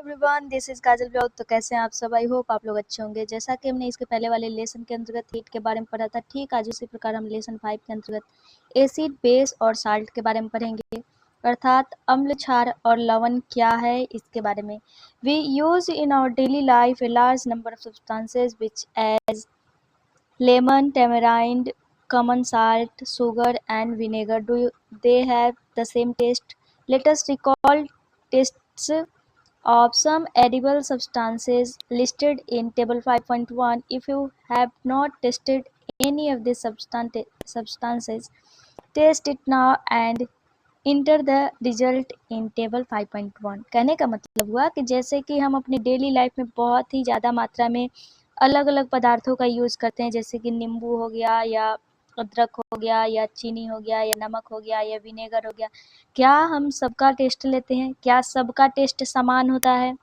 Everyone, this is Kajal blog. तो कैसे हैं आप सब? आई होप आप लोग अच्छे होंगे। जैसा कि हमने इसके पहले वाले लेसन के अंतर्गत हीट के बारे में पढ़ा था, ठीक आज उसी प्रकार हम लेसन 5 के अंतर्गत एसिड, बेस और साल्ट के बारे में पढ़ेंगे, अर्थात अम्ल, क्षार और लवण क्या है इसके बारे में। We use in our daily life a large number of substances which as lemon, tamarind, common salt, sugar and vinegar. Do they have the same taste? Let us recall tastes of some edible substances listed in table 5.1. If you have not tasted any of these substances, taste it now and enter the result in table 5.1। कहने का मतलब हुआ कि जैसे कि हम अपनी daily life में बहुत ही ज़्यादा मात्रा में अलग अलग पदार्थों का यूज़ करते हैं, जैसे कि नींबू हो गया या अदरक हो गया या चीनी हो गया या नमक हो गया या विनेगर हो गया। क्या हम सबका टेस्ट लेते हैं? क्या सबका टेस्ट समान होता है?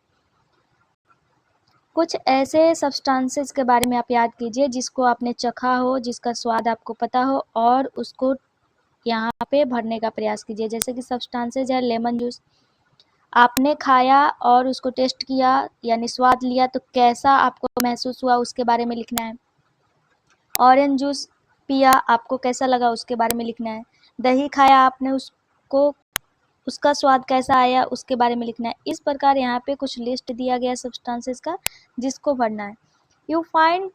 कुछ ऐसे सब्सटेंसेस के बारे में आप याद कीजिए जिसको आपने चखा हो, जिसका स्वाद आपको पता हो और उसको यहाँ पे भरने का प्रयास कीजिए। जैसे कि सब्सटेंसेज है लेमन जूस, आपने खाया और उसको टेस्ट किया यानी स्वाद लिया तो कैसा आपको महसूस हुआ उसके बारे में लिखना है। ऑरेंज जूस पिया, आपको कैसा लगा उसके बारे में लिखना है। दही खाया आपने, उसका स्वाद कैसा आया उसके बारे में लिखना है। इस प्रकार यहाँ पे कुछ लिस्ट दिया गया सब्सटेंसेस का जिसको भरना है। You find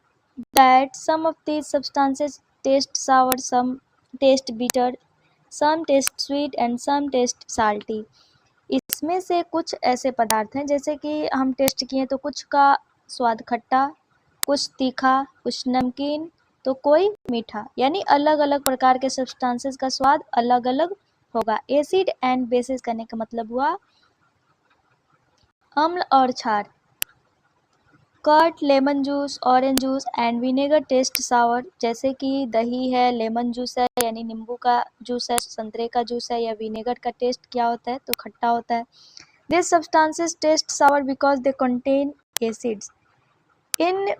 that some of these substances taste sour, some taste bitter, some taste sweet and some taste salty. इसमें से कुछ ऐसे पदार्थ हैं जैसे कि हम टेस्ट किए तो कुछ का स्वाद खट्टा, कुछ तीखा, कुछ नमकीन तो कोई मीठा, यानी अलग अलग प्रकार के सब्सटेंसेस का स्वाद अलग अलग होगा। एसिड एंड बेसिस करने का मतलब हुआ अम्ल और क्षार। Curd, lemon juice, orange juice and vinegar taste sour, जैसे कि दही है, लेमन जूस है यानी नींबू का जूस है, संतरे का जूस है या विनेगर का टेस्ट क्या होता है तो खट्टा होता है। This substances taste sour because they contain acids. इन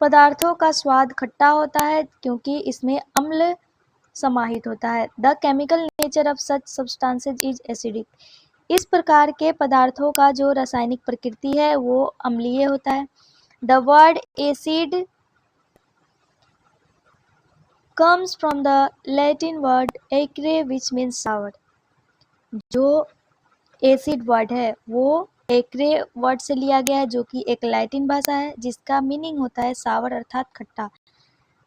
पदार्थों का स्वाद खट्टा होता है क्योंकि इसमें अम्ल समाहित होता है। The chemical nature of such substances is acidic. इस प्रकार के पदार्थों का जो रासायनिक प्रकृति है वो अम्लीय होता है। The word acid comes from the Latin word acre which means sour. जो एसिड वर्ड है वो एक्रे वर्ड से लिया गया है जो कि एक लैटिन भाषा है जिसका मीनिंग होता है सावर अर्थात खट्टा।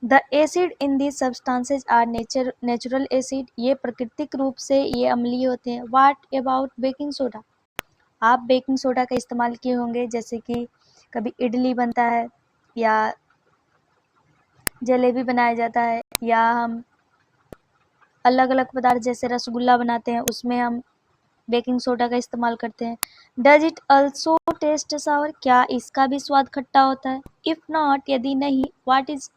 The acid in this substances are natural acid. ये प्राकृतिक रूप से ये अम्लीय होते हैं। What about baking soda? आप बेकिंग सोडा का इस्तेमाल किए होंगे, जैसे कि कभी इडली बनता है या जलेबी बनाया जाता है या हम अलग अलग पदार्थ जैसे रसगुल्ला बनाते हैं उसमें हम बेकिंग सोडा का इस्तेमाल करते हैं। डज इट ऑल्सो टेस्ट सावर? क्या इसका भी स्वाद खट्टा होता है? इफ नॉट, यदि नहीं, व्हाट इज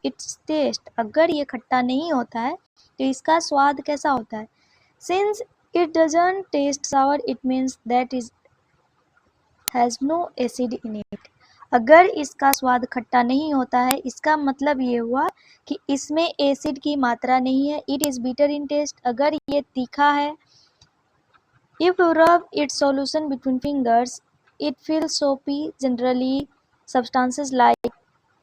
इट्स टेस्ट? अगर ये खट्टा नहीं होता है तो इसका स्वाद कैसा होता है? Since it doesn't taste sour it means that is has no acid in it. अगर इसका स्वाद खट्टा नहीं होता है इसका मतलब ये हुआ कि इसमें एसिड की मात्रा नहीं है। It is bitter in taste. अगर ये तीखा है, if you rub its solution between fingers it feels soapy. Generally substances like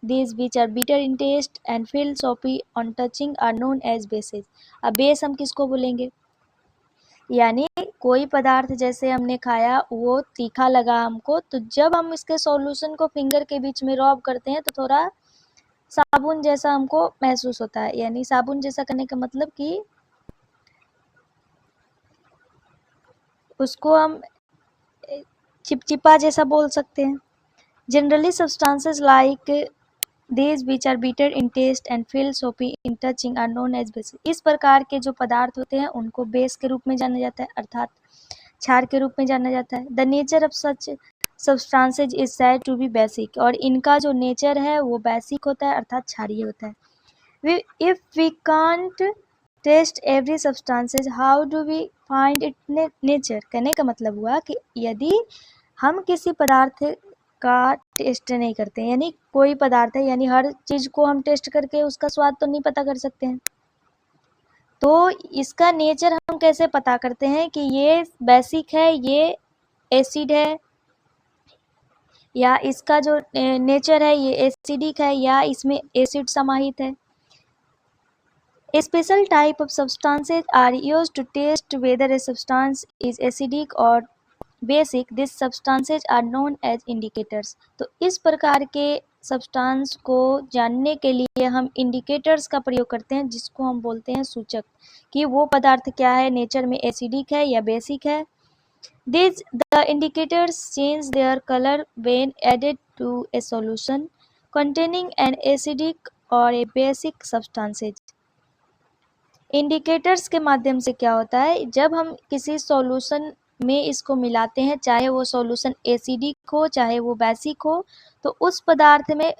these which are bitter in taste and feel soapy on touching are known as bases। अब base हम किसको बोलेंगे? यानी कोई पदार्थ जैसे हमने खाया वो तीखा लगा हमको, तो जब हम इसके सॉल्यूशन को फिंगर के बीच में रब करते हैं तो थोड़ा साबुन जैसा हमको महसूस होता है। यानी साबुन जैसा करने का मतलब कि उसको हम चिपचिपा जैसा बोल सकते हैं। Generally substances like these which are bitter in taste and feel soapy in touching are known as bases। इस प्रकार के जो पदार्थ होते हैं उनको बेस के रूप में जाना जाता है अर्थात क्षार के रूप में जाना जाता है। The nature of such substances is said to be basic. और इनका जो नेचर है वो बेसिक होता है अर्थात क्षारीय होता है। If we can't taste every substances how do we find it nature? कहने का मतलब हुआ कि यदि हम किसी पदार्थ का टेस्ट नहीं करते, यानी कोई पदार्थ है यानी हर चीज को हम टेस्ट करके उसका स्वाद तो नहीं पता कर सकते हैं, तो इसका नेचर हम कैसे पता करते हैं कि ये बेसिक है, ये एसिड है या इसका जो नेचर है ये एसिडिक है या इसमें एसिड समाहित है। A special type of substances are used to test whether a substance is acidic or basic. These substances are known as indicators. तो इस प्रकार के सब्सटेंस को जानने के लिए हम इंडिकेटर्स का प्रयोग करते हैं, जिसको हम बोलते हैं सूचक, कि वो पदार्थ क्या है, नेचर में एसिडिक है या बेसिक है। The indicators change their color when added to a solution containing an acidic or a basic substances. Indicators के माध्यम से क्या होता है, जब हम किसी सॉल्यूशन में इसको मिलाते हैं, चाहे वो सॉल्यूशन एसिडिक हो चाहे वो बेसिक हो, तो उस पदार्थ में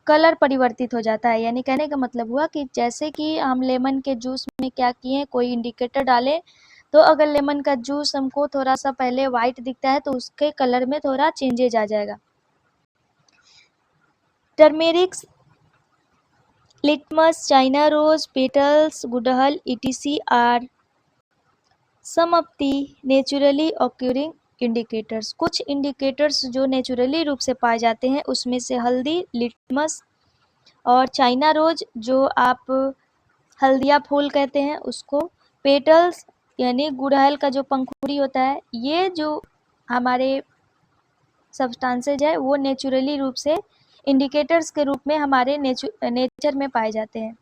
कलर परिवर्तित हो जाता है। यानी कहने का मतलब हुआ कि जैसे कि हम लेमन के जूस में क्या किए, कोई इंडिकेटर डालें, तो अगर लेमन का जूस हमको थोड़ा सा पहले वाइट दिखता है तो उसके कलर में थोड़ा चेंजेज आ जाएगा। Turmeric, litmus, China rose, petals, gudhal etc are some of the naturally occurring indicators. कुछ इंडिकेटर्स जो नेचुरली रूप से पाए जाते हैं उसमें से हल्दी, लिटमस और चाइना रोज जो आप हल्दिया फूल कहते हैं उसको, पेटल्स यानी गुड़हल का जो पंखुड़ी होता है, ये जो हमारे सब्सटेंसेज है वो नेचुरली रूप से इंडिकेटर्स के रूप में हमारे नेचर में पाए जाते हैं।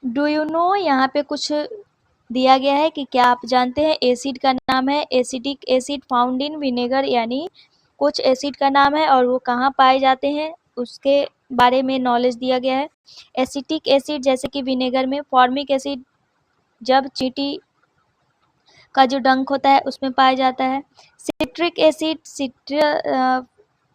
डू यू नो, यहाँ पे कुछ दिया गया है कि क्या आप जानते हैं एसिड का नाम है acidic acid found in vinegar, यानी कुछ एसिड का नाम है और वो कहाँ पाए जाते हैं उसके बारे में नॉलेज दिया गया है। एसिटिक एसिड जैसे कि विनेगर में, फॉर्मिक एसिड जब चींटी का जो डंक होता है उसमें पाया जाता है। सिट्रिक एसिड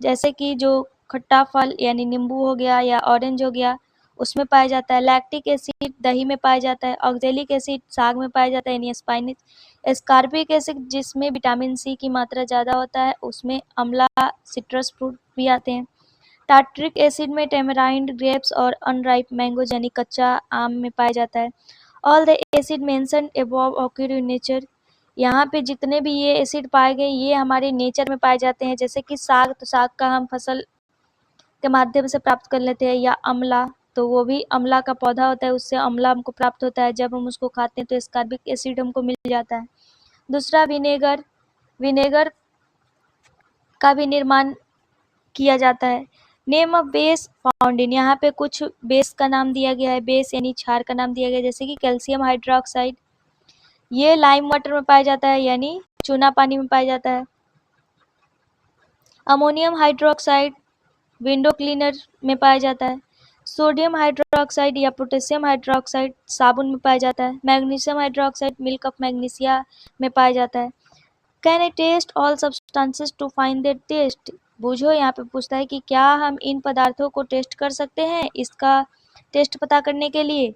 जैसे कि जो खट्टा फल यानी नींबू हो गया या ऑरेंज हो गया उसमें पाया जाता है। लैक्टिक एसिड दही में पाया जाता है। ऑक्जेलिक एसिड साग में पाया जाता है यानी स्पाइनिश। एस्कार्बिक एसिड जिसमें विटामिन सी की मात्रा ज़्यादा होता है उसमें अम्ला सिट्रस फ्रूट भी आते हैं। टार्ट्रिक एसिड में टेमराइंड, ग्रेप्स और अनराइप मैंगो यानी कच्चा आम में पाया जाता है। All the acid mentioned above occur in nature, यहाँ पे जितने भी ये एसिड पाए गए ये हमारे नेचर में पाए जाते हैं। जैसे कि साग, तो साग का हम फसल के माध्यम से प्राप्त कर लेते हैं, या अमला तो वो भी अमला का पौधा होता है, उससे अमला हमको प्राप्त होता है। जब हम उसको खाते हैं तो एस्कार्बिक एसिड हमको मिल जाता है। दूसरा विनेगर, विनेगर का भी निर्माण किया जाता है। Name of base found in, यहाँ पे कुछ बेस का नाम दिया गया है, बेस यानी क्षार का नाम दिया गया है। जैसे कि कैल्शियम हाइड्रोक्साइड, ये लाइम वाटर में पाया जाता है यानी चूना पानी में पाया जाता है। अमोनियम हाइड्रोक्साइड विंडो क्लीनर में पाया जाता है। सोडियम हाइड्रोक्साइड या पोटेशियम हाइड्रोक्साइड साबुन में पाया जाता है। Magnesium hydroxide milk of magnesia में पाया जाता है। Can I test all substances to find their taste, Boojho यहाँ पे पूछता है कि क्या हम इन पदार्थों को टेस्ट कर सकते हैं इसका टेस्ट पता करने के लिए।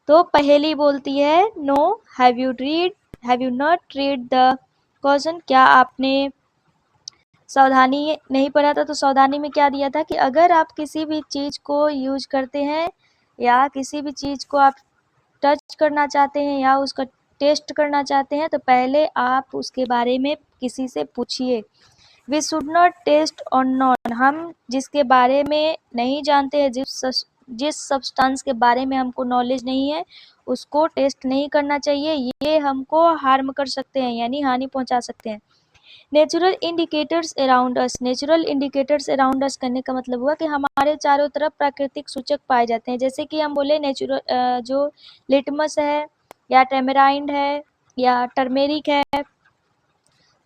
तो पहेली बोलती है no. Have you not read the question, क्या आपने सावधानी नहीं पढ़ा था। तो सावधानी में क्या दिया था कि अगर आप किसी भी चीज़ को यूज करते हैं या किसी भी चीज़ को आप टच करना चाहते हैं या उसका टेस्ट करना चाहते हैं तो पहले आप उसके बारे में किसी से पूछिए। We should not taste on known, हम जिसके बारे में नहीं जानते हैं, जिस सब्सटेंस के बारे में हमको नॉलेज नहीं है उसको टेस्ट नहीं करना चाहिए, ये हमको हार्म कर सकते हैं यानी हानि पहुंचा सकते हैं। Natural indicators around us, natural indicators around us करने का मतलब हुआ कि हमारे चारों तरफ प्राकृतिक सूचक पाए जाते हैं। जैसे कि हम बोले नेचुरल जो लिटमस है या टेमेराइंड है या टर्मेरिक है,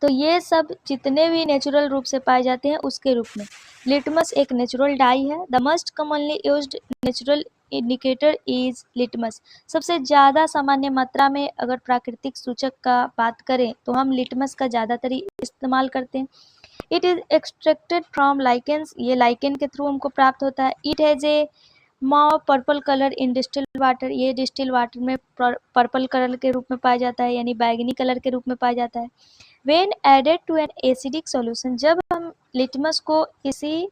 तो ये सब जितने भी नेचुरल रूप से पाए जाते हैं उसके रूप में। लिटमस एक नेचुरल डाई है। The most commonly used natural indicator is litmus, सबसे ज़्यादा सामान्य मात्रा में अगर प्राकृतिक सूचक का बात करें तो हम लिटमस का ज़्यादातर इस्तेमाल करते हैं। It is extracted from lichens, ये लाइकेन के थ्रू हमको प्राप्त होता है। It has a mauve purple colour in distil water, ये डिस्टिल वाटर में पर्पल कलर के रूप में पाया जाता है यानी बैगनी कलर के रूप में पाया जाता है। When added to an acidic solution, जब हम लिटमस को किसी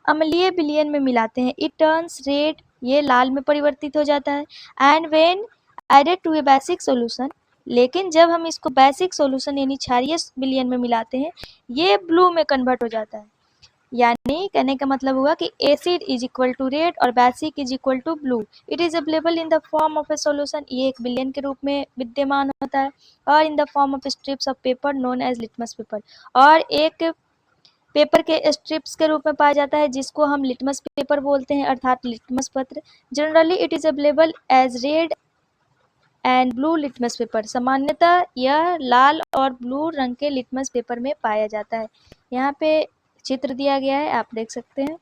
अम्लीय विलयन में मिलाते हैं, it turns red, ये लाल में परिवर्तित हो जाता है। And when added to a basic solution, लेकिन जब हम इसको बेसिक सॉल्यूशन यानी क्षारीय विलयन में मिलाते हैं, ये ब्लू में कन्वर्ट हो जाता है। यानी कहने का मतलब हुआ कि acid is equal to red और basic is equal to blue. It is available in the form of a solution, ये एक विलयन के रूप में विद्यमान होता है, और in the form of strips of paper known as litmus paper, और एक पेपर के स्ट्रिप्स के रूप में पाया जाता है जिसको हम लिटमस पेपर बोलते हैं, अर्थात लिटमस पत्र। Generally it is available as red and blue litmus paper, सामान्यतः यह लाल और ब्लू रंग के लिटमस पेपर में पाया जाता है। यहाँ पे चित्र दिया गया है, आप देख सकते हैं।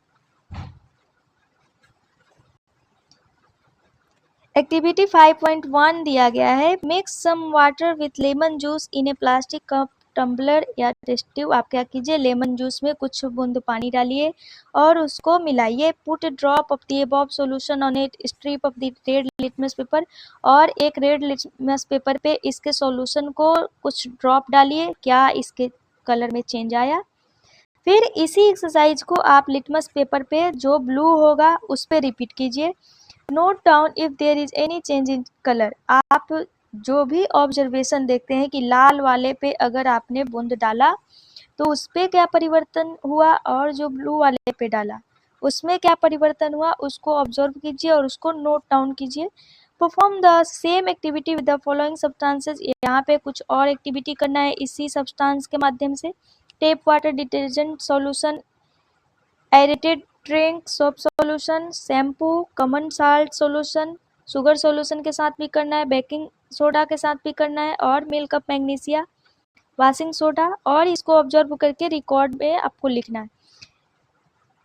एक्टिविटी 5.1 दिया गया है, mix some water with lemon juice in a plastic cup tumbler या टेस्ट ट्यूब। आप क्या कीजिए, लेमन जूस में कुछ बूंद पानी डालिए और उसको मिलाइए। Put a drop of the above solution on a strip of the red litmus paper, और एक रेड लिटमस पेपर पे इसके सॉल्यूशन को कुछ ड्रॉप डालिए। क्या इसके कलर में चेंज आया? फिर इसी एक्सरसाइज को आप लिटमस पेपर पे जो ब्लू होगा उस पर रिपीट कीजिए। Note down if there is any change in colour. आप जो भी ऑब्जर्वेशन देखते हैं कि लाल वाले पे अगर आपने बूंद डाला तो उस पे क्या परिवर्तन हुआ, और जो ब्लू वाले पे डाला उसमें क्या परिवर्तन हुआ, उसको ऑब्जर्व कीजिए और उसको नोट डाउन कीजिए। Perform the same activity with the following substances. यहाँ पे कुछ और एक्टिविटी करना है इसी सब्सटेंस के माध्यम से। Tape water detergent solution, aerated drink soap solution, shampoo, common salt solution, sugar solution के साथ भी करना है, बेकिंग सोडा के साथ भी करना है, और milk of magnesia, washing soda, और इसको ऑब्जर्व करके रिकॉर्ड में आपको लिखना है।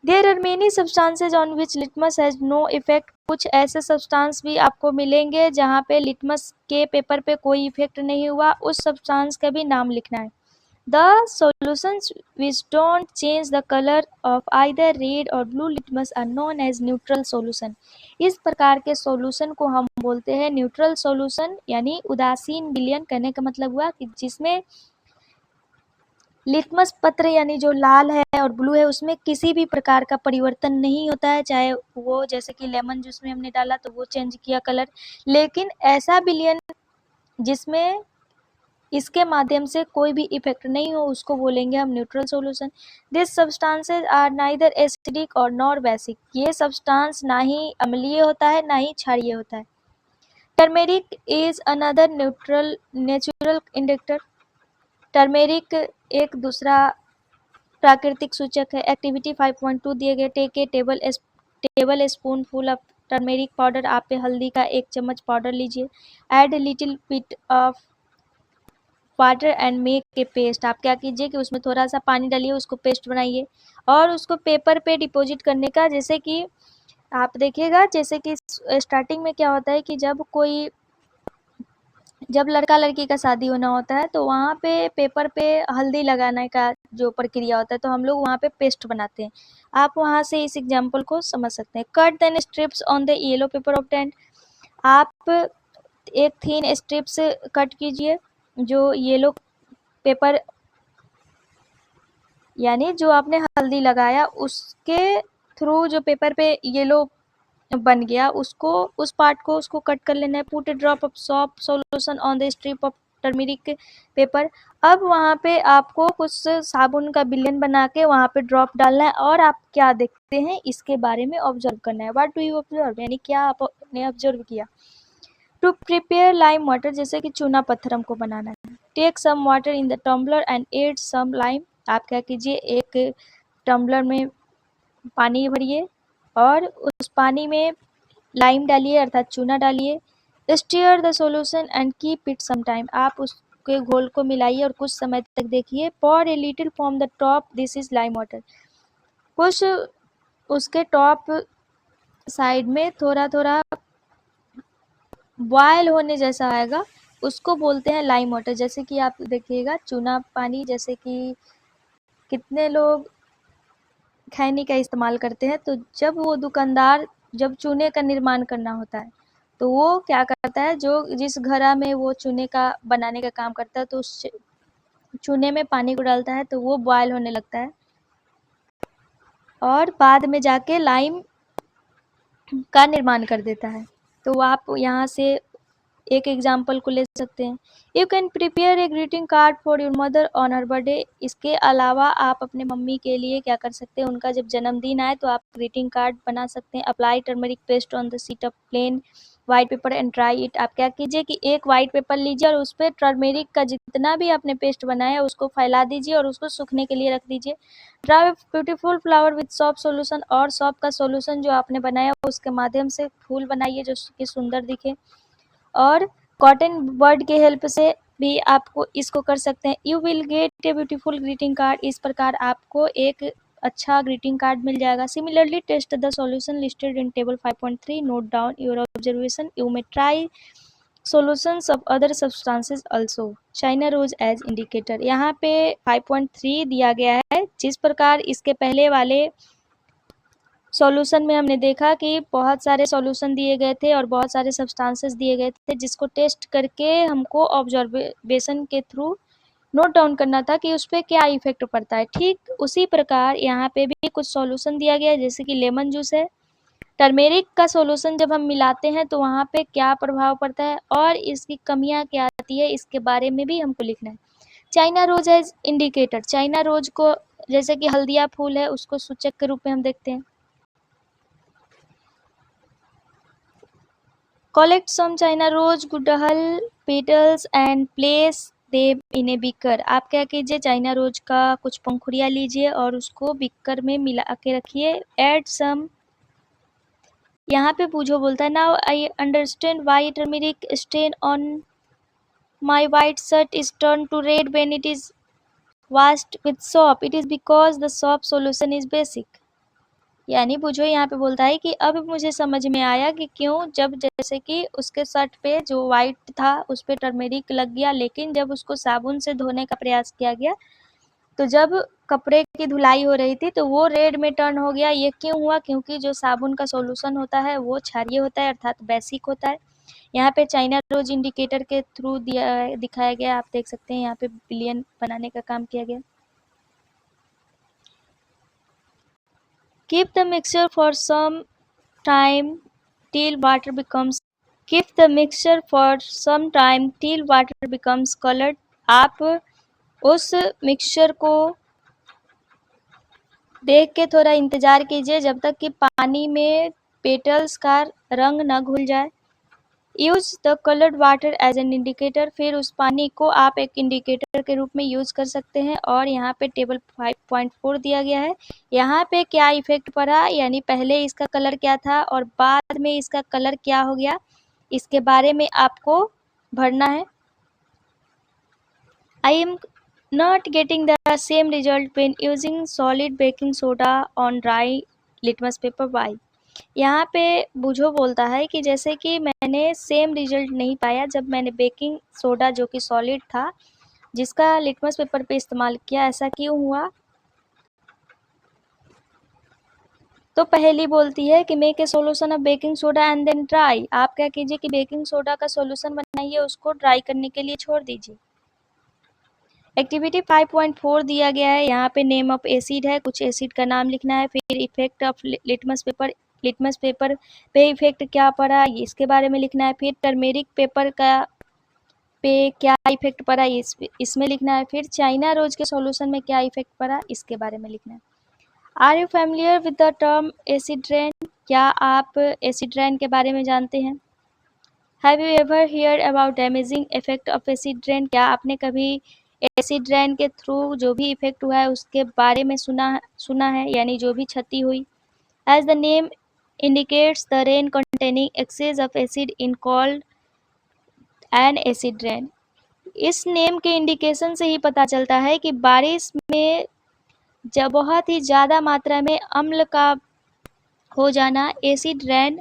There are many substances on which litmus has no effect. कुछ ऐसे सब्सटेंस भी आपको मिलेंगे जहाँ पे लिटमस के पेपर पे कोई इफेक्ट नहीं हुआ, उस सब्सटेंस का भी नाम लिखना है। The solutions which don't change the color of either red or blue litmus are known as neutral solution. इस प्रकार के सॉल्यूशन को हम बोलते हैं न्यूट्रल सॉल्यूशन, यानी उदासीन विलयन। कहने का मतलब हुआ कि जिसमें लिटमस पत्र यानी जो लाल है और ब्लू है उसमें किसी भी प्रकार का परिवर्तन नहीं होता है, चाहे वो जैसे कि लेमन जूस में हमने डाला तो वो चेंज किया कलर, लेकिन ऐसा विलयन जिसमें इसके माध्यम से कोई भी इफेक्ट नहीं हो उसको बोलेंगे हम neutral solution. This substances are neither acidic और नॉर बेसिक। ये सब्सटेंस ना ही अम्लीय होता है ना ही क्षारीय होता है। Turmeric is another natural indicator. Turmeric एक दूसरा प्राकृतिक सूचक है। एक्टिविटी 5.2 दिए गए, take a table spoon full of turmeric powder. आप पे हल्दी का 1 चम्मच पाउडर लीजिए। Add little bit of water and make a paste. आप क्या कीजिए कि उसमें थोड़ा सा पानी डालिए, उसको पेस्ट बनाइए और उसको पेपर पे डिपॉजिट करने का। जैसे कि आप देखिएगा, जैसे कि स्टार्टिंग में क्या होता है कि जब लड़का लड़की का शादी होना होता है तो वहाँ पे पेपर पे हल्दी लगाने का जो प्रक्रिया होता है तो हम लोग वहाँ पे पेस्ट बनाते हैं। आप वहाँ से इस एग्जाम्पल को समझ सकते हैं। Cut then strips on the yellow paper of tent. आप एक थीन स्ट्रिप्स कट कीजिए जो येलो पेपर यानी जो आपने हल्दी लगाया उसके थ्रू जो पेपर पे येलो बन गया उसको, उस पार्ट को उसको कट कर लेना है। Put a drop of soap solution on the strip of turmeric paper. अब वहाँ पे आपको कुछ साबुन का विलयन बना के वहाँ पे ड्रॉप डालना है और आप क्या देखते हैं इसके बारे में ऑब्जर्व करना है। व्हाट डू यू ऑब्जर्व, यानी क्या आपने ऑब्जर्व किया। टू प्रिपेयर लाइम वाटर, जैसे कि चूना पत्थर हमको बनाना है। Take some water in the tumbler and add some lime. आप क्या कीजिए, एक टम्बलर में पानी भरिए और उस पानी में लाइम डालिए अर्थात चूना डालिए। Stir the solution and keep it some time. आप उसके घोल को मिलाइए और कुछ समय तक देखिए। Pour a little from the top, this is lime water. कुछ उसके टॉप साइड में थोड़ा थोड़ा बॉयल होने जैसा आएगा, उसको बोलते हैं लाइम वाटर। जैसे कि आप देखिएगा चूना पानी, जैसे कि कितने लोग खैनी का इस्तेमाल करते हैं, तो जब वो दुकानदार जब चूने का निर्माण करना होता है तो वो क्या करता है, जो जिस घड़ा में वो चूने का बनाने का काम करता है तो उस चूने में पानी को डालता है तो वो बॉयल होने लगता है और बाद में जाके लाइम का निर्माण कर देता है। तो आप यहाँ से एक एग्जाम्पल को ले सकते हैं। You can prepare a greeting card for your mother on her birthday. इसके अलावा आप अपने मम्मी के लिए क्या कर सकते हैं, उनका जब जन्मदिन आए तो आप ग्रीटिंग कार्ड बना सकते हैं। Apply turmeric paste on the sheet of plain white paper and dry it. आप क्या कीजिए कि एक व्हाइट पेपर लीजिए और उस पर टर्मेरिक का जितना भी आपने पेस्ट बनाया है उसको फैला दीजिए और उसको सूखने के लिए रख दीजिए। Dry beautiful flower with soft solution, और सॉफ्ट का सॉल्यूशन जो आपने बनाया उसके माध्यम से फूल बनाइए जो कि सुंदर दिखे। और कॉटन बर्ड के हेल्प से भी आपको इसको कर सकते हैं। You will get a beautiful greeting card. इस प्रकार आपको एक अच्छा ग्रीटिंग कार्ड मिल जाएगा। Similarly test the solution listed in table 5.3, note down your observation, you may try solutions of other substances also, China rose as indicator. यहाँ पे 5.3 दिया गया है। जिस प्रकार इसके पहले वाले सॉल्यूशन में हमने देखा कि बहुत सारे सॉल्यूशन दिए गए थे और बहुत सारे सब्सटेंसेस दिए गए थे जिसको टेस्ट करके हमको ऑब्जर्वेशन के थ्रू नोट डाउन करना था कि उस पर क्या इफेक्ट पड़ता है। ठीक उसी प्रकार यहाँ पे भी कुछ सॉल्यूशन दिया गया है, जैसे कि लेमन जूस है। टर्मेरिक का सॉल्यूशन जब हम मिलाते हैं तो वहाँ पे क्या प्रभाव पड़ता है और इसकी कमियाँ क्या आती है, इसके बारे में भी हमको लिखना है। China rose as indicator. China rose को जैसे कि हल्दिया फूल है उसको सूचक के रूप में हम देखते हैं। Collect some China rose गुड़हल petals and place them in a beaker। आप क्या कीजिए, चाइना रोज का कुछ पंखुड़ियाँ लीजिए और उसको बिकर में मिला के रखिए। Add some, यहाँ पे पूछो बोलता है now I understand why turmeric stain on my white shirt is turned to red when it is washed with soap. It is because the soap solution is basic। यानी पूछो यहाँ पे बोलता है कि अब मुझे समझ में आया कि क्यों, जब जैसे कि उसके शर्ट पे जो वाइट था उस पे टर्मेरिक लग गया, लेकिन जब उसको साबुन से धोने का प्रयास किया गया तो जब कपड़े की धुलाई हो रही थी तो वो रेड में टर्न हो गया। ये क्यों हुआ, क्योंकि जो साबुन का सॉल्यूशन होता है वो क्षारीय होता है अर्थात बेसिक होता है। यहाँ पे चाइना रोज इंडिकेटर के थ्रू दिखाया गया, आप देख सकते हैं यहाँ पे बिलियन बनाने का काम किया गया। Keep the mixture for some time till water becomes colored। आप उस मिक्सचर को देख के थोड़ा इंतजार कीजिए जब तक कि पानी में पेटल्स का रंग न घुल जाए। Use the coloured water as an indicator. फिर उस पानी को आप एक इंडिकेटर के रूप में यूज कर सकते हैं। और यहाँ पे टेबल 5.4 दिया गया है। यहाँ पे क्या इफेक्ट पड़ा, यानी पहले इसका कलर क्या था और बाद में इसका कलर क्या हो गया, इसके बारे में आपको भरना है। I am not getting the same result when using solid baking soda on dry litmus paper। Why? यहाँ पे बुझो बोलता है कि जैसे कि मैंने सेम रिजल्ट नहीं पाया जब मैंने बेकिंग सोडा जो कि सॉलिड था जिसका लिटमस पेपर पे इस्तेमाल किया, ऐसा क्यों हुआ। तो पहली बोलती है कि make a solution of baking soda and then dry. आप क्या कीजिए कि बेकिंग सोडा का सॉल्यूशन बनाइए, उसको ड्राई करने के लिए छोड़ दीजिए। एक्टिविटी 5.4 दिया गया है। यहाँ पे नेम ऑफ एसिड है, कुछ एसिड का नाम लिखना है। फिर इफेक्ट ऑफ लिटमस पेपर पे इफेक्ट क्या पड़ा इसके बारे में लिखना है। फिर टर्मेरिक पेपर का पे क्या इफेक्ट पड़ा इसमें लिखना है। फिर चाइना रोज के सॉल्यूशन में क्या इफेक्ट पड़ा इसके बारे में लिखना है। Are you familiar with the term acid rain. क्या आप एसिड रेन के बारे में जानते हैं। Have you ever hear about damaging effect of acid rain. क्या आपने कभी एसिड रेन के थ्रू जो भी इफेक्ट हुआ है उसके बारे में सुना है, यानी जो भी क्षति हुई। As the name indicates the rain containing excess of acid in called an acid rain. इस नेम के इंडिकेशन से ही पता चलता है कि बारिश में जब बहुत ही ज़्यादा मात्रा में अम्ल का हो जाना एसिड रेन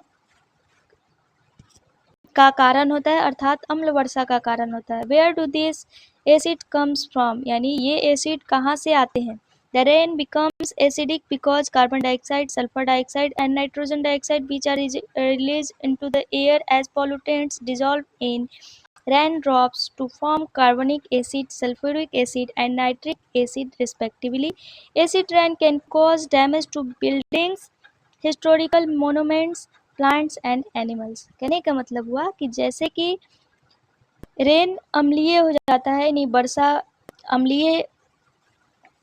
का कारण होता है, अर्थात अम्ल वर्षा का कारण होता है। Where do this acid comes from, यानी ये एसिड कहाँ से आते हैं। The rain becomes acidic because carbon dioxide, sulphur dioxide and nitrogen dioxide which are released into the air as pollutants dissolve in raindrops to form carbonic acid, sulfuric acid and nitric acid respectively। Acid rain can cause damage to buildings, historical monuments, plants and animals. कहने का मतलब हुआ कि जैसे कि rain अम्लीय हो जाता है, यानी वर्षा अम्लीय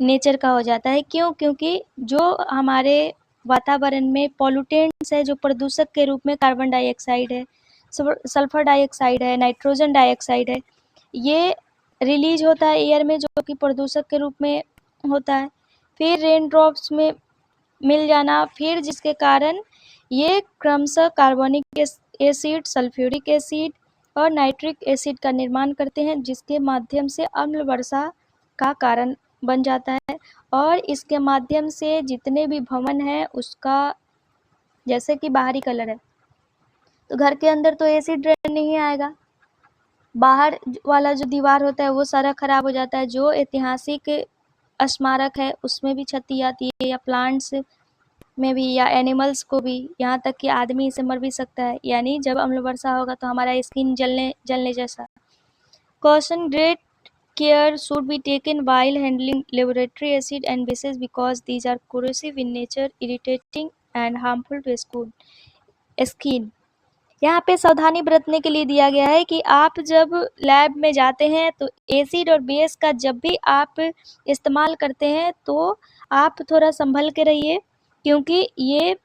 नेचर का हो जाता है। क्यों? क्योंकि जो हमारे वातावरण में पॉल्यूटेंट्स है, जो प्रदूषक के रूप में कार्बन डाइऑक्साइड है, सल्फर डाइऑक्साइड है, नाइट्रोजन डाइऑक्साइड है, ये रिलीज होता है एयर में, जो कि प्रदूषक के रूप में होता है। फिर रेन ड्रॉप्स में मिल जाना, फिर जिसके कारण ये क्रमशः कार्बोनिक एसिड, सल्फ्यूरिक एसिड और नाइट्रिक एसिड का निर्माण करते हैं, जिसके माध्यम से अम्ल वर्षा का कारण बन जाता है। और इसके माध्यम से जितने भी भवन हैं उसका, जैसे कि बाहरी कलर है, तो घर के अंदर तो एसिड रेन नहीं आएगा, बाहर वाला जो दीवार होता है वो सारा खराब हो जाता है। जो ऐतिहासिक स्मारक है उसमें भी क्षति आती है, या प्लांट्स में भी, या एनिमल्स को भी, यहाँ तक कि आदमी से मर भी सकता है। यानी जब अम्ल वर्षा होगा तो हमारा स्किन जलने जैसा। Caution: great care should be taken while handling laboratory acid and bases because these are corrosive in nature, irritating and harmful to skin. यहाँ पे सावधानी बरतने के लिए दिया गया है कि आप जब लैब में जाते हैं तो एसिड और बेस का जब भी आप इस्तेमाल करते हैं तो आप थोड़ा संभल के रहिए, क्योंकि ये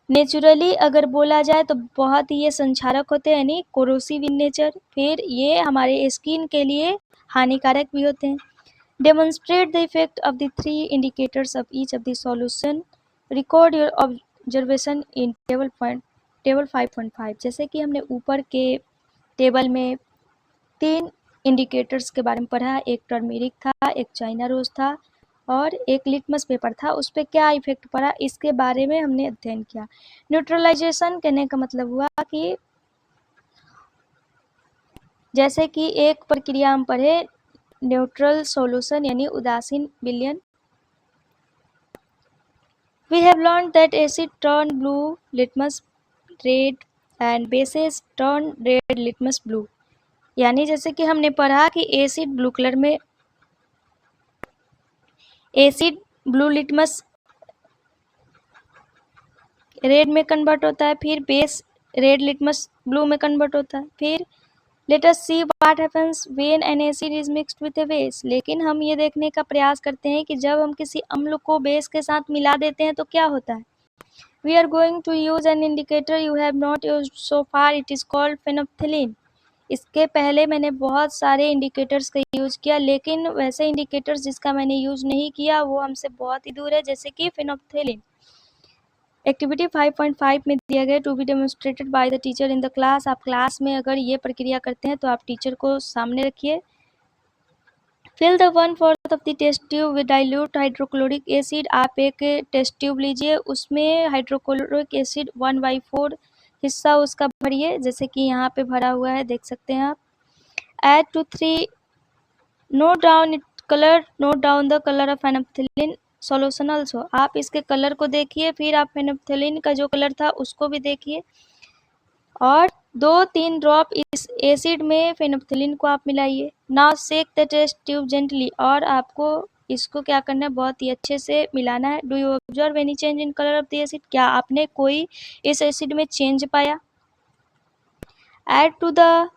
नेचुरली अगर बोला जाए तो बहुत ही ये संक्षारक होते हैं, यानी कोरोसिव इन नेचर। फिर ये हमारे स्किन के लिए हानिकारक भी होते हैं। Demonstrate the effect of the 3 indicators of each of the solution. Record your observation in table 5.5। जैसे कि हमने ऊपर के टेबल में 3 इंडिकेटर्स के बारे में पढ़ा, एक टर्मेरिक था, एक चाइना रोज था और एक लिटमस पेपर था। उस पर क्या इफेक्ट पड़ा इसके बारे में हमने अध्ययन किया। न्यूट्रलाइजेशन कहने का मतलब हुआ कि जैसे कि एक प्रक्रिया हम पढ़े, न्यूट्रल सॉल्यूशन यानी उदासीन विलयन। We have learned that acid turn blue litmus red and bases turn red litmus blue। यानी जैसे कि हमने पढ़ा कि एसिड ब्लू कलर में, एसिड ब्लू लिटमस रेड में कन्वर्ट होता है, फिर बेस रेड लिटमस ब्लू में कन्वर्ट होता है। फिर let us see what happens when an acid is mixed with A base. लेकिन हम ये देखने का प्रयास करते हैं कि जब हम किसी अम्ल को बेस के साथ मिला देते हैं तो क्या होता है। We are going to use an indicator you have not used so far. It is called phenolphthalein। इसके पहले मैंने बहुत सारे इंडिकेटर्स का यूज किया, लेकिन वैसे इंडिकेटर्स जिसका मैंने यूज नहीं किया वो हमसे बहुत ही दूर है, जैसे कि phenolphthalein। एक्टिविटी 5.5 में दिया गया to be demonstrated by the teacher in the class. आप क्लास में अगर ये प्रक्रिया करते हैं तो आप टीचर को सामने रखिए। Fill the 1/4 of the test tube with dilute hydrochloric acid. आप एक टेस्ट ट्यूब लीजिए, उसमें हाइड्रोक्लोरिक एसिड 1/4 हिस्सा उसका भरिए, जैसे कि यहाँ पे भरा हुआ है, देख सकते हैं आप। Add two 3 note down it colour, note down the colour of phenolphthalein solution also. आप इसके कलर को देखिए, फिर आप फेनोल्फथालीन का जो कलर था उसको भी देखिए, और 2-3 ड्रॉप इस एसिड में फेनोल्फथालीन को आप मिलाइए। Now shake the test tube gently. और आपको इसको क्या करना है, बहुत ही अच्छे से मिलाना है। Do you observe any change in colour of the acid. क्या आपने कोई इस एसिड में चेंज पाया। Add to the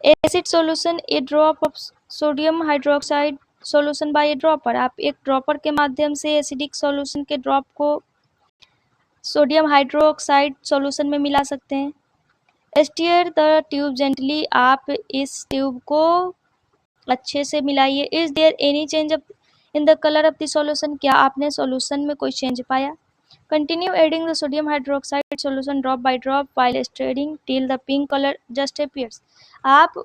acid solution a drop of sodium hydroxide solution by a dropper. आप एक ड्रॉपर के माध्यम से एसिडिक सॉल्यूशन के ड्रॉप को सोडियम हाइड्रोक्साइड सॉल्यूशन में मिला सकते हैं। Stir the tube gently. आप इस ट्यूब को अच्छे से मिलाइए। Is there any change in the colour of the solution. क्या आपने सॉल्यूशन में कोई चेंज पाया। Continue adding the sodium hydroxide solution drop by drop while steering till the pink colour just appears. आप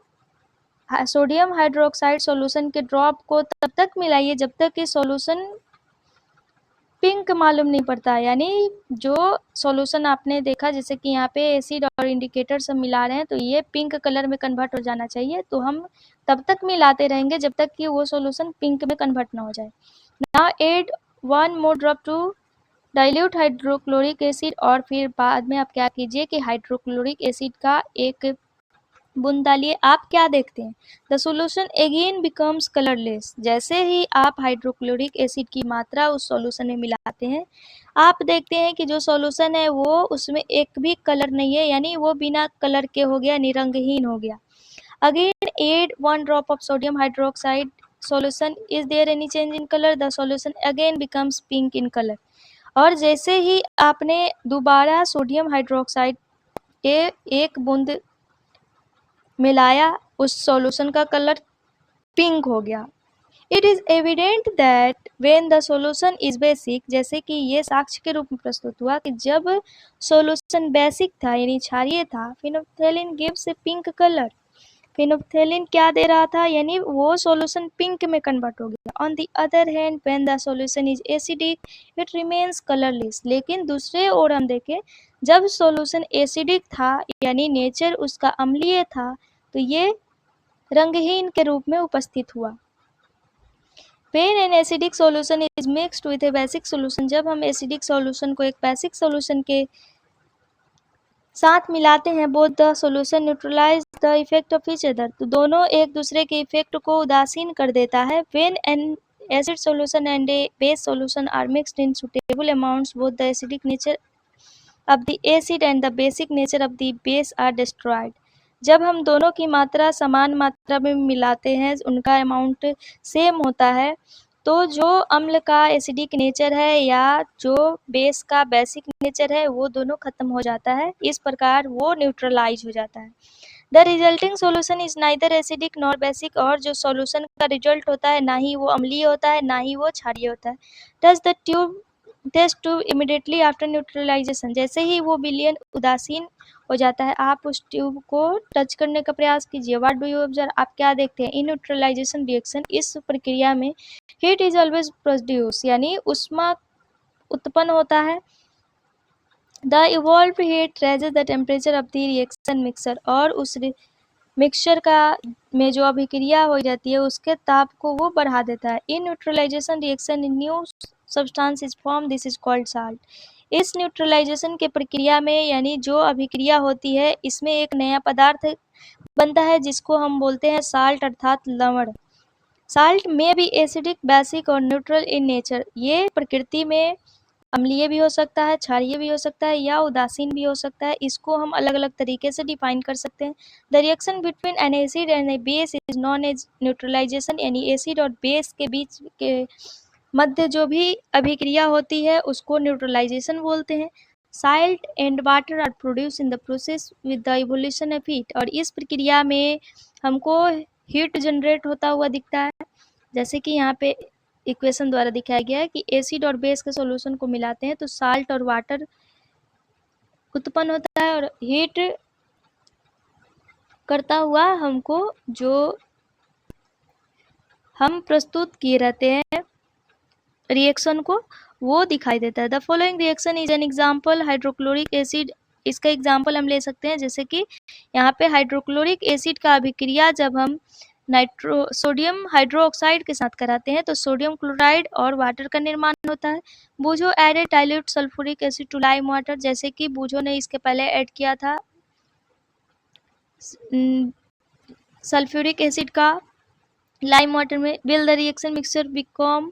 सोडियम हाइड्रोक्साइड सॉल्यूशन के drop को तब तक मिलाइए जब तक कि सॉल्यूशन पिंक मालूम नहीं पड़ता। यानी जो सॉल्यूशन आपने देखा, जैसे कि यहाँ पे एसिड और इंडिकेटर सब मिला रहे हैं, तो ये पिंक कलर में कन्वर्ट हो जाना चाहिए। तो हम तब तक मिलाते रहेंगे जब तक कि वो सॉल्यूशन पिंक में कन्वर्ट ना हो जाए। Now add 1 more drop to dilute hydrochloric acid. और फिर बाद में आप क्या कीजिए कि हाइड्रोक्लोरिक एसिड का एक बूंद डालिए, आप क्या देखते हैं? The solution again becomes colourless. जैसे ही आप हाइड्रोक्लोरिक एसिड की मात्रा उस सॉल्यूशन में मिलाते हैं, आप देखते हैं कि जो सॉल्यूशन है वो उसमें एक भी कलर नहीं है, यानी वो बिना कलर के हो गया, निरंगहीन हो गया। Again add 1 drop of sodium hydroxide solution, is there any change in colour? The solution again becomes pink in colour. और जैसे ही आपने दोबारा सोडियम हाइड्रोक्साइड के एक बूंद मिलाया, उस सॉल्यूशन का कलर पिंक हो गया। It is evident that when the solution is basic, जैसे कि ये साक्ष्य के रूप में प्रस्तुत हुआ कि जब सॉल्यूशन बेसिक था यानी क्षारीय था, फिनोप्थेलिन गिव्स ए पिंक कलर। फिनोप्थेलिन क्या दे रहा था, यानी वो सॉल्यूशन पिंक में कन्वर्ट हो गया। On the other hand when the solution is acidic it remains colourless. लेकिन दूसरे ओर हम देखें, जब सॉल्यूशन एसिडिक था यानी नेचर उसका अम्लीय था, तो ये रंगहीन के रूप में उपस्थित हुआ। When an acidic solution is mixed with a basic solution, जब हम एसिडिक सॉल्यूशन को एक बेसिक सॉल्यूशन के साथ मिलाते हैं, both the solution neutralise the effect of each other, तो दोनों एक दूसरे के इफेक्ट को उदासीन कर देता है। When an acid solution and a base solution are mixed in suitable amounts, both the acidic nature of the acid and the basic nature of the base are destroyed. जब हम दोनों की मात्रा समान मात्रा में मिलाते हैं, उनका अमाउंट सेम होता है, तो जो अम्ल का एसिडिक नेचर है या जो बेस का बेसिक नेचर है वो दोनों खत्म हो जाता है। इस प्रकार वो न्यूट्रलाइज हो जाता है। The resulting solution is neither acidic nor basic, और जो सॉल्यूशन का रिजल्ट होता है ना ही वो अम्लीय होता है ना ही वो क्षारीय होता है। Touch the tube test tube immediately after neutralisation, जैसे ही वो विलयन उदासीन हो जाता है, आप उस ट्यूब को टच करने का प्रयास कीजिए। व्हाट डू यू ऑब्जर्व, आप क्या देखते हैं? इन न्यूट्रलाइजेशन रिएक्शन, इस प्रक्रिया में हीट इज ऑलवेज प्रोड्यूस, यानी ऊष्मा उत्पन्न होता है। The evolve heat raises the temperature of the reaction mixer, और उस मिक्सचर का में जो अभिक्रिया हो जाती है उसके ताप को वो बढ़ा देता है। In neutralisation reaction new substance is form, this is called salt. इस न्यूट्रलाइजेशन के प्रक्रिया में यानी जो अभिक्रिया होती है, इसमें एक नया पदार्थ बनता है जिसको हम बोलते हैं साल्ट अर्थात लवण। साल्ट में भी एसिडिक, बेसिक और न्यूट्रल इन नेचर, ये प्रकृति में अम्लीय भी हो सकता है, क्षारीय भी हो सकता है या उदासीन भी हो सकता है। इसको हम अलग अलग तरीके से डिफाइन कर सकते हैं। The reaction between an acid and a base is known as neutralisation, यानी एसिड और बेस के बीच के मध्य जो भी अभिक्रिया होती है उसको न्यूट्रलाइजेशन बोलते हैं। Salt and water are produce in the process with the evolution of heat, और इस प्रक्रिया में हमको हीट जनरेट होता हुआ दिखता है। जैसे कि यहाँ पे इक्वेशन द्वारा दिखाया गया है कि एसिड और बेस के सॉल्यूशन को मिलाते हैं तो साल्ट और वाटर उत्पन्न होता है, और हीट करता हुआ हमको जो हम प्रस्तुत किए रहते हैं रिएक्शन को वो दिखाई देता है। The following reaction is an example hydrochloric acid, इसका एग्जाम्पल हम ले सकते हैं। जैसे कि यहाँ पे हाइड्रोक्लोरिक एसिड का अभिक्रिया जब हम सोडियम हाइड्रोक्साइड के साथ कराते हैं तो सोडियम क्लोराइड और वाटर का निर्माण होता है। Boojho added dilute sulphuric acid to lime water, जैसे कि बूझो ने इसके पहले ऐड किया था सल्फ्यूरिक एसिड का लाइम वाटर में। Will the reaction mixture become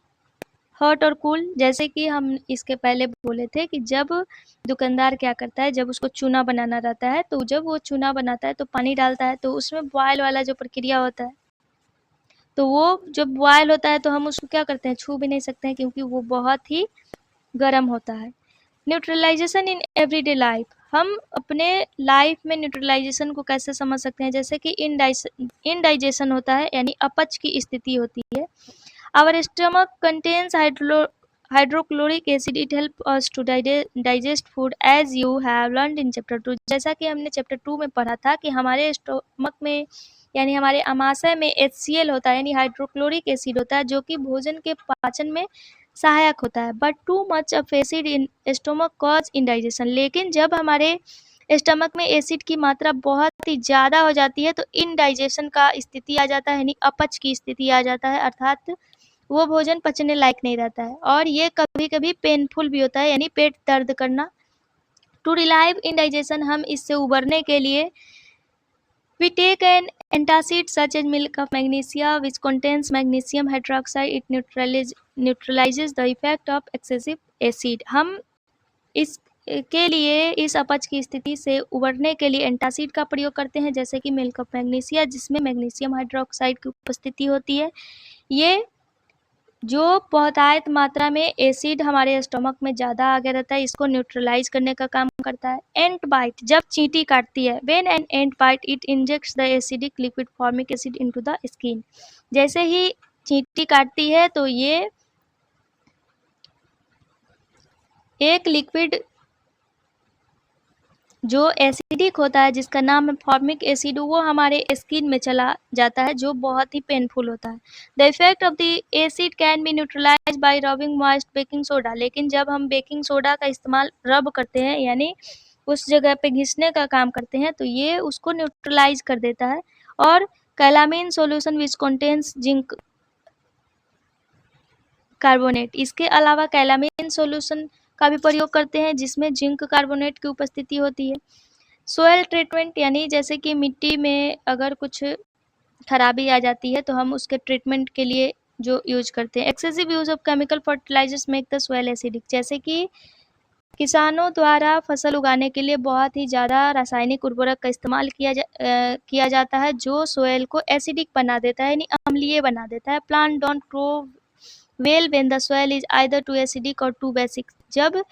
hot और कूल, जैसे कि हम इसके पहले बोले थे कि जब दुकानदार क्या करता है, जब उसको चूना बनाना रहता है तो जब वो चूना बनाता है तो पानी डालता है, तो उसमें बॉयल वाला जो प्रक्रिया होता है, तो वो जब बॉयल होता है तो हम उसको क्या करते हैं, छू भी नहीं सकते हैं क्योंकि वो बहुत ही गर्म होता है। न्यूट्रलाइजेशन इन एवरीडे लाइफ, हम अपने लाइफ में न्यूट्रलाइजेशन को कैसे समझ सकते हैं? जैसे कि इनडाइजेशन होता है यानी अपच की स्थिति होती है। Our stomach contains hydrochloric acid, it help us to digest food as you have learned in chapter 2, जैसा कि हमने चैप्टर 2 में पढ़ा था कि हमारे स्टमक में यानी हमारे आमाशय में HCl होता है यानी हाइड्रोक्लोरिक एसिड होता है, जो कि भोजन के पाचन में सहायक होता है। But too much of acid in stomach cause indigestion, लेकिन जब हमारे स्टमक में एसिड की मात्रा बहुत ही ज़्यादा हो जाती है तो इनडाइजेशन का स्थिति आ जाता है यानी अपच की स्थिति आ जाता है, अर्थात वो भोजन पचने लायक नहीं रहता है। और ये कभी कभी पेनफुल भी होता है यानी पेट दर्द करना। टू रिलाइव इनडाइजेशन, हम इससे उबरने के लिए We take an antacid such as milk of magnesia which contains magnesium hydroxide. It neutralizes the effect of excessive acid. हम इस के लिए इस अपच की स्थिति से उबरने के लिए एंटासिड का प्रयोग करते हैं, जैसे कि मिल्क ऑफ मैग्नीशिया, जिसमें मैग्नीशियम हाइड्रोक्साइड की उपस्थिति होती है। ये जो बहुतायत मात्रा में एसिड हमारे स्टमक में ज़्यादा आ गया रहता है, इसको न्यूट्रलाइज करने का काम करता है। एंट बाइट, जब चींटी काटती है, when an ant bite it injects the acidic liquid formic acid into the skin. जैसे ही चींटी काटती है तो ये एक लिक्विड जो एसिडिक होता है, जिसका नाम है फॉर्मिक एसिड, वो हमारे स्किन में चला जाता है, जो बहुत ही पेनफुल होता है। The effect of the acid can be neutralise by rubbing moist baking soda. लेकिन जब हम बेकिंग सोडा का इस्तेमाल रब करते हैं, यानी उस जगह पे घिसने का काम करते हैं, तो ये उसको न्यूट्रलाइज कर देता है। और calamine solution which contains zinc carbonate, इसके अलावा कैलामीन सोल्यूशन का भी प्रयोग करते हैं, जिसमें जिंक कार्बोनेट की उपस्थिति होती है। सोयल ट्रीटमेंट, यानी जैसे कि मिट्टी में अगर कुछ खराबी आ जाती है तो हम उसके ट्रीटमेंट के लिए जो यूज करते हैं। Excessive use of chemical fertilisers make the soil acidic, जैसे कि किसानों द्वारा फसल उगाने के लिए बहुत ही ज़्यादा रासायनिक उर्वरक का इस्तेमाल किया जाता है, जो सोयल को एसिडिक बना देता है, यानी अम्लीय बना देता है। Plant don't grow well when the soil is either too acidic और टू बेसिक, जब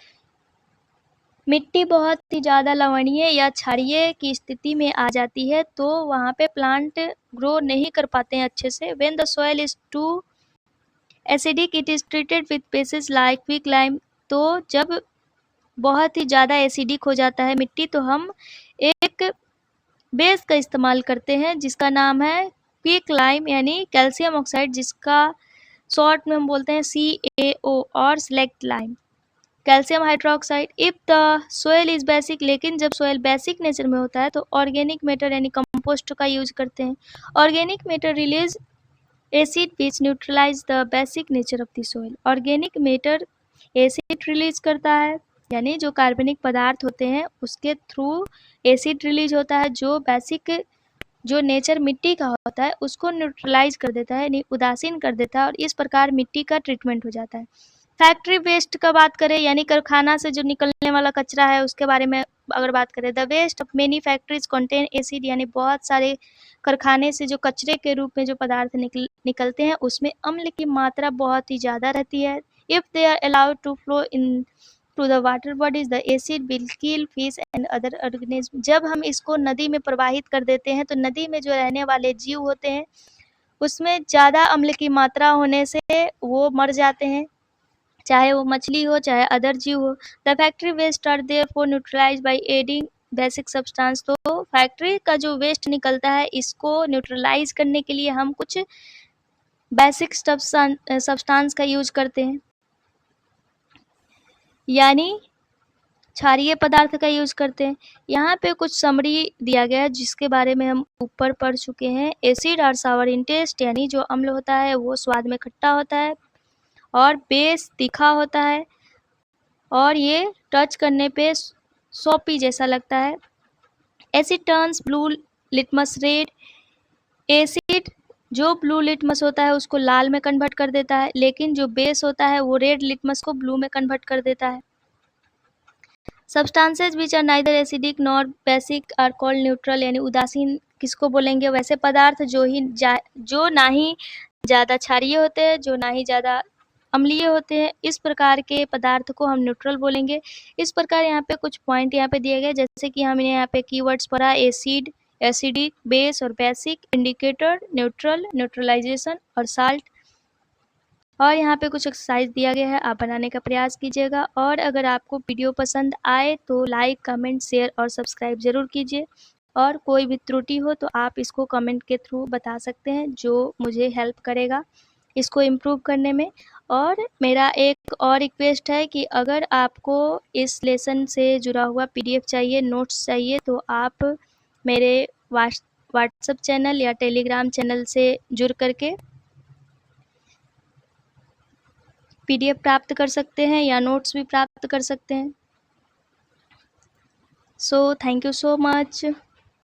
मिट्टी बहुत ही ज़्यादा लवणीय या क्षारीय की स्थिति में आ जाती है तो वहाँ पे प्लांट ग्रो नहीं कर पाते हैं अच्छे से। When the soil is too acidic it is treated with bases like quick lime, तो जब बहुत ही ज़्यादा एसिडिक हो जाता है मिट्टी तो हम एक बेस का इस्तेमाल करते हैं, जिसका नाम है क्विक लाइम, यानी कैल्शियम ऑक्साइड, जिसका शॉर्ट में हम बोलते हैं CaO, और slaked lime calcium hydroxide. If the soil is basic, लेकिन जब सोयल बेसिक नेचर में होता है तो ऑर्गेनिक मैटर यानी कंपोस्ट का यूज करते हैं। Organic matter release acid which neutralise the basic nature of the soil. Organic matter acid release करता है, यानी जो कार्बनिक पदार्थ होते हैं उसके थ्रू एसिड रिलीज होता है, जो बेसिक जो नेचर मिट्टी का होता है उसको न्यूट्रलाइज कर देता है, यानी उदासीन कर देता है, और इस प्रकार मिट्टी का ट्रीटमेंट हो जाता है। फैक्ट्री वेस्ट का बात करें, यानी कारखाना से जो निकलने वाला कचरा है उसके बारे में अगर बात करें, the waste of many factories contain acid, यानी बहुत सारे कारखाने से जो कचरे के रूप में जो पदार्थ निकलते हैं उसमें अम्ल की मात्रा बहुत ही ज़्यादा रहती है। If they are allowed to flow into the water bodies the acid will kill fish and other organism. जब हम इसको नदी में प्रवाहित कर देते हैं तो नदी में जो रहने वाले जीव होते हैं उसमें ज़्यादा अम्ल की मात्रा होने से वो मर जाते हैं, चाहे वो मछली हो चाहे अदर जीव हो। The factory waste are therefore neutralise by adding basic substance, तो फैक्ट्री का जो वेस्ट निकलता है इसको न्यूट्रलाइज करने के लिए हम कुछ बेसिक सब्सटेंस का यूज करते हैं, यानी क्षारीय पदार्थ का यूज करते हैं। यहाँ पे कुछ समरी दिया गया है जिसके बारे में हम ऊपर पढ़ चुके हैं। एसिड और सावर इन टेस्ट, यानी जो अम्ल होता है वो स्वाद में खट्टा होता है और बेस तीखा होता है और ये टच करने पे सोपी जैसा लगता है। Asset turns blue litmus red, acid जो ब्लू लिटमस होता है उसको लाल में कन्वर्ट कर देता है, लेकिन जो बेस होता है वो रेड लिटमस को ब्लू में कन्वर्ट कर देता है। Substances which are neither acidic nor basic are called neutral, यानी उदासीन किसको बोलेंगे, वैसे पदार्थ जो ना ही ज़्यादा क्षारीय होते हैं जो ना ही ज़्यादा अम्लीय होते हैं, इस प्रकार के पदार्थ को हम न्यूट्रल बोलेंगे। इस प्रकार यहाँ पे कुछ पॉइंट यहाँ पे दिए गए, जैसे कि हमने यहाँ पे कीवर्ड्स पढ़ा, एसिड, एसिडिक, बेस और बेसिक, इंडिकेटर, न्यूट्रल, न्यूट्रलाइजेशन और साल्ट। और यहाँ पे कुछ एक्सरसाइज दिया गया है, आप बनाने का प्रयास कीजिएगा। और अगर आपको वीडियो पसंद आए तो लाइक, कमेंट, शेयर और सब्सक्राइब ज़रूर कीजिए। और कोई भी त्रुटि हो तो आप इसको कमेंट के थ्रू बता सकते हैं, जो मुझे हेल्प करेगा इसको इम्प्रूव करने में। और मेरा एक और रिक्वेस्ट है कि अगर आपको इस लेसन से जुड़ा हुआ PDF चाहिए, नोट्स चाहिए, तो आप मेरे व्हाट्सएप चैनल या टेलीग्राम चैनल से जुड़ करके PDF प्राप्त कर सकते हैं या नोट्स भी प्राप्त कर सकते हैं। So thank you so much.